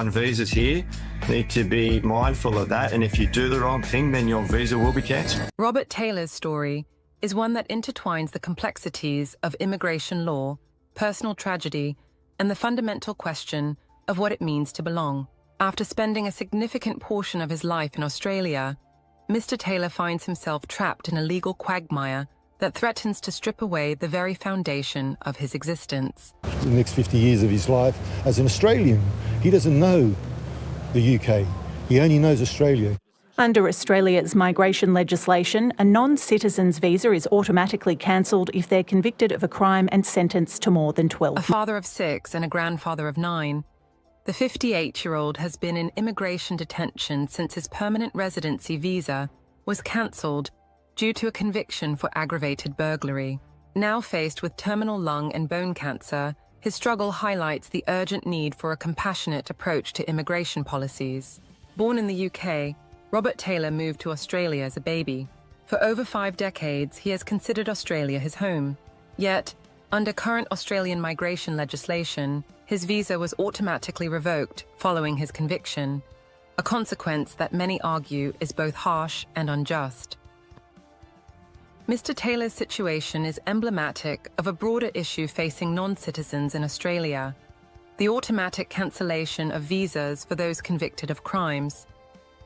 on visas here need to be mindful of that, and if you do the wrong thing, then your visa will be cancelled. Robert Taylor's story is one that intertwines the complexities of immigration law, personal tragedy, and the fundamental question of what it means to belong. After spending a significant portion of his life in Australia, Mr. Taylor finds himself trapped in a legal quagmire that threatens to strip away the very foundation of his existence. The next 50 years of his life as an Australian. He doesn't know the UK. He only knows Australia. Under Australia's migration legislation, a non-citizen's visa is automatically cancelled if they're convicted of a crime and sentenced to more than 12 A father of 6 and a grandfather of 9, the 58-year-old has been in immigration detention since his permanent residency visa was cancelled due to a conviction for aggravated burglary. Now faced with terminal lung and bone cancer, his struggle highlights the urgent need for a compassionate approach to immigration policies. Born in the UK, Robert Taylor moved to Australia as a baby. For over 5 decades, he has considered Australia his home. Yet, under current Australian migration legislation, his visa was automatically revoked following his conviction, a consequence that many argue is both harsh and unjust. Mr. Taylor's situation is emblematic of a broader issue facing non-citizens in Australia: the automatic cancellation of visas for those convicted of crimes,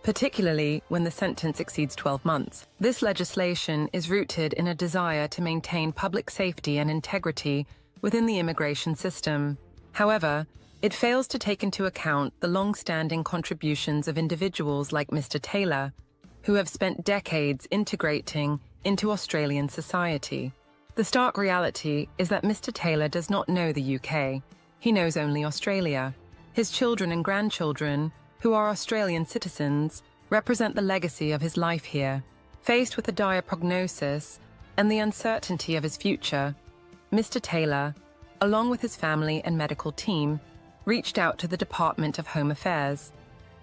particularly when the sentence exceeds 12 months. This legislation is rooted in a desire to maintain public safety and integrity within the immigration system. However, it fails to take into account the long-standing contributions of individuals like Mr. Taylor, who have spent decades integrating into Australian society. The stark reality is that Mr. Taylor does not know the UK. He knows only Australia. His children and grandchildren, who are Australian citizens, represent the legacy of his life here. Faced with a dire prognosis and the uncertainty of his future, Mr. Taylor, along with his family and medical team, reached out to the Department of Home Affairs,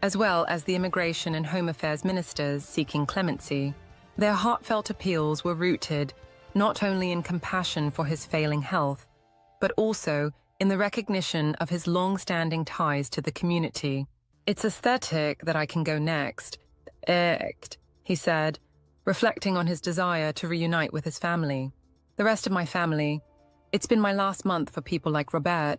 as well as the Immigration and Home Affairs ministers seeking clemency. Their heartfelt appeals were rooted not only in compassion for his failing health, but also in the recognition of his long-standing ties to the community. "It's aesthetic that I can go next, he said, reflecting on his desire to reunite with his family. "The rest of my family, it's been my last month for people like Robert."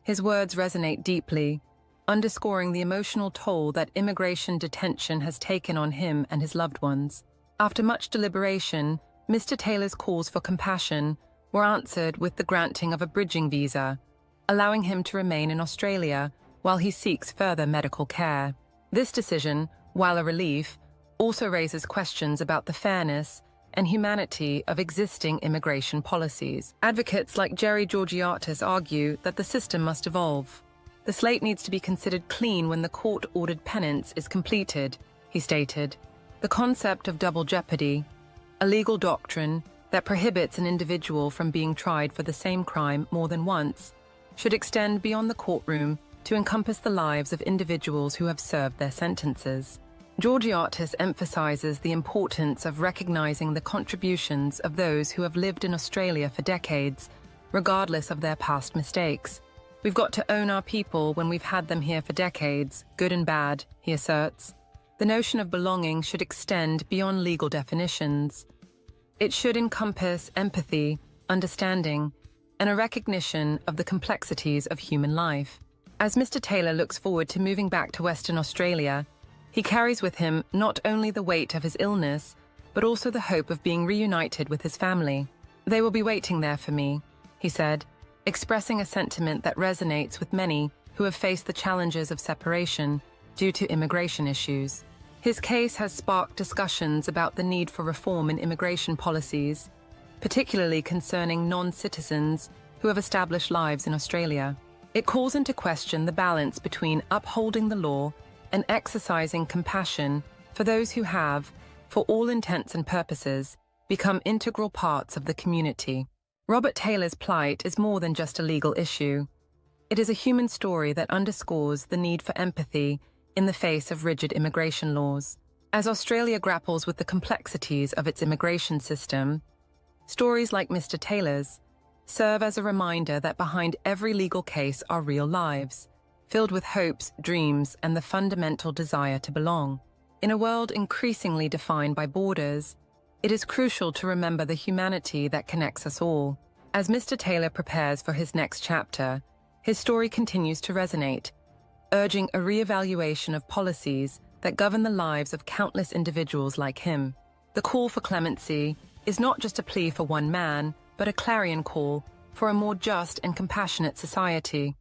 His words resonate deeply, underscoring the emotional toll that immigration detention has taken on him and his loved ones. After much deliberation, Mr. Taylor's calls for compassion were answered with the granting of a bridging visa, allowing him to remain in Australia while he seeks further medical care. This decision, while a relief, also raises questions about the fairness and humanity of existing immigration policies. Advocates like Jerry Georgiatis argue that the system must evolve. "The slate needs to be considered clean when the court-ordered penance is completed," he stated. The concept of double jeopardy, a legal doctrine that prohibits an individual from being tried for the same crime more than once, should extend beyond the courtroom to encompass the lives of individuals who have served their sentences. Georgiatis emphasizes the importance of recognizing the contributions of those who have lived in Australia for decades, regardless of their past mistakes. "We've got to own our people when we've had them here for decades, good and bad," he asserts. The notion of belonging should extend beyond legal definitions. It should encompass empathy, understanding, and a recognition of the complexities of human life. As Mr. Taylor looks forward to moving back to Western Australia, he carries with him not only the weight of his illness, but also the hope of being reunited with his family. "They will be waiting there for me," he said, expressing a sentiment that resonates with many who have faced the challenges of separation due to immigration issues. His case has sparked discussions about the need for reform in immigration policies, particularly concerning non-citizens who have established lives in Australia. It calls into question the balance between upholding the law and exercising compassion for those who have, for all intents and purposes, become integral parts of the community. Robert Taylor's plight is more than just a legal issue. It is a human story that underscores the need for empathy in the face of rigid immigration laws. As Australia grapples with the complexities of its immigration system, stories like Mr. Taylor's serve as a reminder that behind every legal case are real lives, filled with hopes, dreams, and the fundamental desire to belong. In a world increasingly defined by borders, it is crucial to remember the humanity that connects us all. As Mr. Taylor prepares for his next chapter, his story continues to resonate, urging a re-evaluation of policies that govern the lives of countless individuals like him. The call for clemency is not just a plea for one man, but a clarion call for a more just and compassionate society.